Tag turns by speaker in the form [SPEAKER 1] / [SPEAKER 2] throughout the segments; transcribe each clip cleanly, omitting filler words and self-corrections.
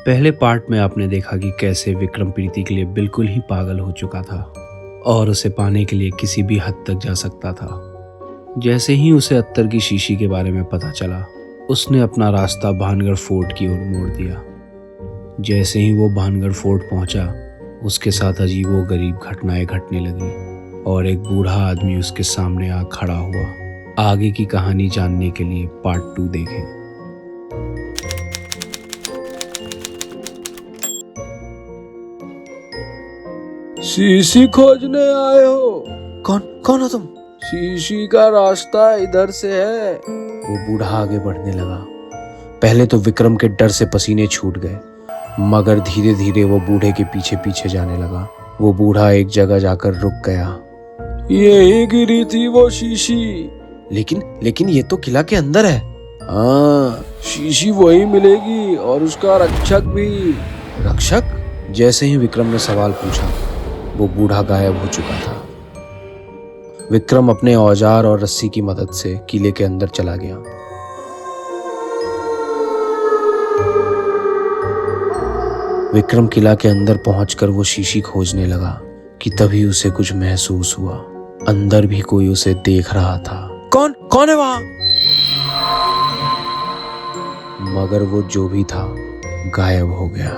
[SPEAKER 1] पहले पार्ट में आपने देखा कि कैसे विक्रम प्रीति के लिए बिल्कुल ही पागल हो चुका था और उसे पाने के लिए किसी भी हद तक जा सकता था। जैसे ही उसे अत्तर की शीशी के बारे में पता चला, उसने अपना रास्ता भानगढ़ फोर्ट की ओर मोड़ दिया। जैसे ही वो भानगढ़ फोर्ट पहुंचा, उसके साथ अजीब व गरीब घटनाएं घटने लगी और एक बूढ़ा आदमी उसके सामने आ खड़ा हुआ। आगे की कहानी जानने के लिए पार्ट 2 देखें।
[SPEAKER 2] शीशी खोजने आए हो?
[SPEAKER 3] कौन कौन हो तुम?
[SPEAKER 2] शीशी का रास्ता इधर से है।
[SPEAKER 3] वो बूढ़ा आगे बढ़ने लगा। पहले तो विक्रम के डर से पसीने छूट गए, मगर धीरे धीरे वो बूढ़े के पीछे पीछे जाने लगा। वो बूढ़ा एक जगह जाकर रुक गया।
[SPEAKER 2] यही गिरी थी वो शीशी।
[SPEAKER 3] लेकिन ये तो किला के अंदर है।
[SPEAKER 2] हाँ, शीशी वही मिलेगी और उसका रक्षक भी।
[SPEAKER 3] रक्षक? जैसे ही विक्रम ने सवाल पूछा, वो बूढ़ा गायब हो चुका था। विक्रम अपने औजार और रस्सी की मदद से किले के अंदर चला गया। विक्रम किला के अंदर पहुंचकर वो शीशी खोजने लगा कि तभी उसे कुछ महसूस हुआ। अंदर भी कोई उसे देख रहा था। कौन है वहां? मगर वो जो भी था गायब हो गया।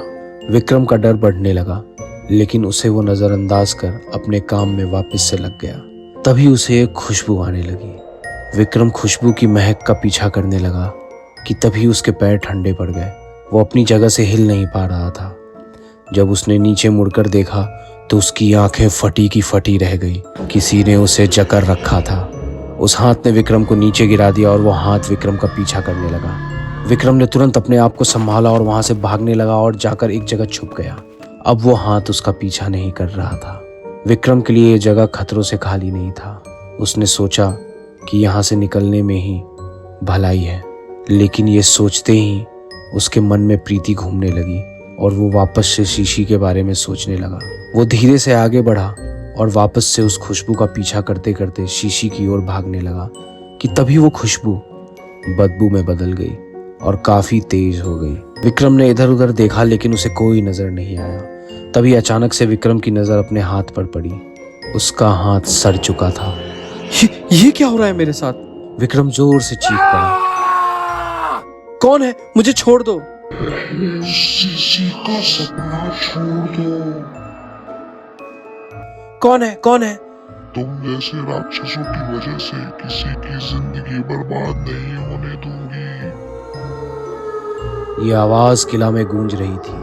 [SPEAKER 3] विक्रम का डर बढ़ने लगा, लेकिन उसे वो नजरअंदाज कर अपने काम में वापस से लग गया। तभी उसे एक खुशबू आने लगी। विक्रम खुशबू की महक का पीछा करने लगा कि तभी उसके पैर ठंडे पड़ गए। वो अपनी जगह से हिल नहीं पा रहा था। जब उसने नीचे मुड़कर देखा तो उसकी आंखें फटी की फटी रह गई। किसी ने उसे जकड़ रखा था। उस हाथ ने विक्रम को नीचे गिरा दिया और वो हाथ विक्रम का पीछा करने लगा। विक्रम ने तुरंत अपने आप को संभाला और वहां से भागने लगा और जाकर एक जगह छुप गया। अब वो हाथ उसका पीछा नहीं कर रहा था। विक्रम के लिए ये जगह खतरों से खाली नहीं था। उसने सोचा कि यहाँ से निकलने में ही भलाई है, लेकिन ये सोचते ही उसके मन में प्रीति घूमने लगी और वो वापस से शीशी के बारे में सोचने लगा। वो धीरे से आगे बढ़ा और वापस से उस खुशबू का पीछा करते करते शीशी की ओर भागने लगा कि तभी वो खुशबू बदबू में बदल गई और काफी तेज हो गई। विक्रम ने इधर उधर देखा, लेकिन उसे कोई नजर नहीं आया। तभी अचानक से विक्रम की नजर अपने हाथ पर पड़ी। उसका हाथ सड़ चुका था।
[SPEAKER 2] ये क्या हो रहा है मेरे साथ?
[SPEAKER 3] विक्रम जोर से चीख पड़ा।
[SPEAKER 2] कौन है? मुझे छोड़ दो।
[SPEAKER 4] शीशी का सपना छोड़ दो।
[SPEAKER 2] कौन है?
[SPEAKER 4] तुम जैसे राक्षसों की वजह से किसी की जिंदगी बर्बाद नहीं होने दूंगी।
[SPEAKER 3] ये आवाज किला में गूंज रही थी।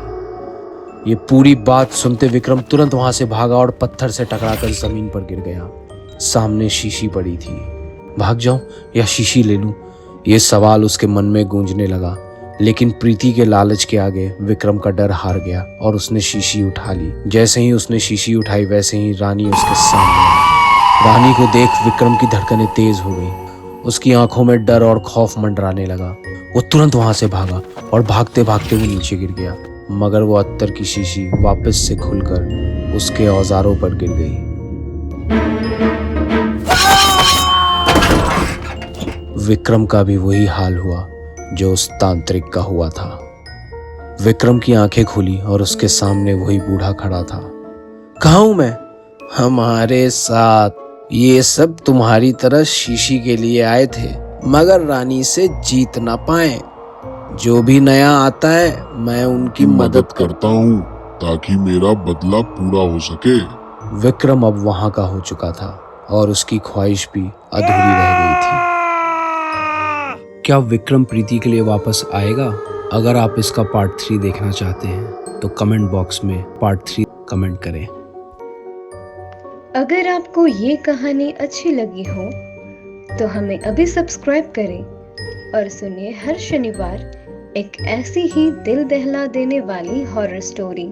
[SPEAKER 3] ये पूरी बात सुनते विक्रम तुरंत वहां से भागा और पत्थर से टकराकर जमीन पर गिर गया। सामने शीशी पड़ी थी। भाग जाऊं या शीशी ले लूं? ये सवाल उसके मन में गूंजने लगा, लेकिन प्रीति के लालच के आगे विक्रम का डर हार गया और उसने शीशी उठा ली। जैसे ही उसने शीशी उठाई, वैसे ही रानी उसके सामने आई। रानी को देख विक्रम की धड़कनें तेज हो गई। उसकी आंखों में डर और खौफ मंडराने लगा। वो तुरंत वहां से भागा और भागते भागते वो नीचे गिर गया, मगर वो अत्तर की शीशी वापस से खुलकर उसके औजारों पर गिर गई। विक्रम का भी वही हाल हुआ जो उस तांत्रिक का हुआ था। विक्रम की आंखें खुली और उसके सामने वही बूढ़ा खड़ा था।
[SPEAKER 2] कहाँ हूं मैं?
[SPEAKER 3] हमारे साथ। ये सब तुम्हारी तरह शीशी के लिए आए थे, मगर रानी से जीत ना पाए। जो भी नया आता है मैं उनकी मदद
[SPEAKER 4] करता हूँ ताकि मेरा बदला पूरा हो सके।
[SPEAKER 3] विक्रम अब वहां का हो चुका था और उसकी ख्वाहिश भी अधूरी रह गई थी।
[SPEAKER 1] क्या विक्रम प्रीति के लिए वापस आएगा? अगर आप इसका पार्ट 3 देखना चाहते हैं तो कमेंट बॉक्स में पार्ट 3 कमेंट करें।
[SPEAKER 5] अगर आपको ये कहानी अच्छी लगी हो तो हमें अभी सब्सक्राइब करें और सुनिए हर शनिवार एक ऐसी ही दिल दहला देने वाली हॉरर स्टोरी।